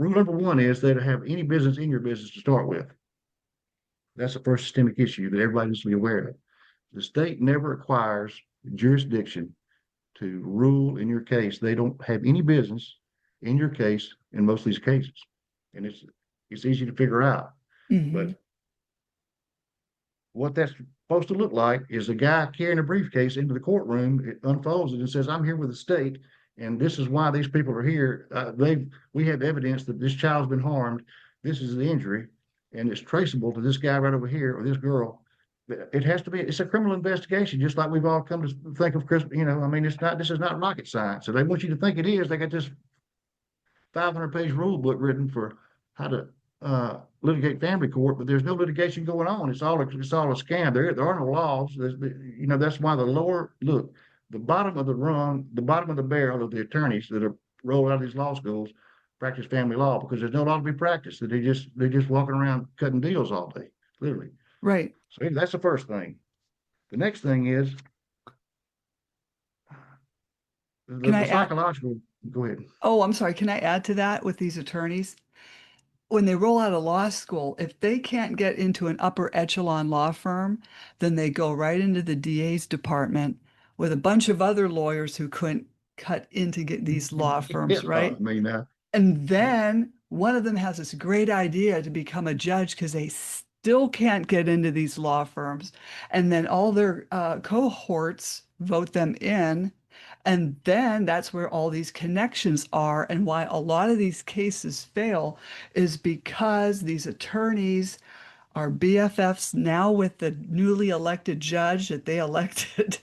rule number one is they don't have any business in your business to start with. That's the first systemic issue that everybody needs to be aware of. The state never acquires jurisdiction to rule in your case. They don't have any business in your case in most of these cases. And it's easy to figure out. Mhm. But what that's supposed to look like is a guy carrying a briefcase into the courtroom, it unfolds it and says, I'm here with the state, and this is why these people are here. We have evidence that this child's been harmed. This is the injury, and it's traceable to this guy right over here or this girl. It has to be, it's a criminal investigation, just like we've all come to think of Chris, I mean, this is not rocket science. So they want you to think it is. They got this 500-page rule book written for how to litigate family court, but there's no litigation going on. It's all a scam. There are no laws. That's why the bottom of the rung, the bottom of the barrel of the attorneys that are rolled out of these law schools practice family law because there's no law to be practiced. That they're just walking around cutting deals all day, literally. Right. So that's the first thing. The next thing is Can I the add? psychological. Go ahead. Oh, I'm sorry. Can I add to that with these attorneys? When they roll out of law school, if they can't get into an upper echelon law firm, then they go right into the DA's department with a bunch of other lawyers who couldn't cut into get these law Yeah, firms, I right? mean, And then one of them has this great idea to become a judge because they still can't get into these law firms. And then all their cohorts vote them in. And then that's where all these connections are. And why a lot of these cases fail is because these attorneys are BFFs now with the newly elected judge that they elected.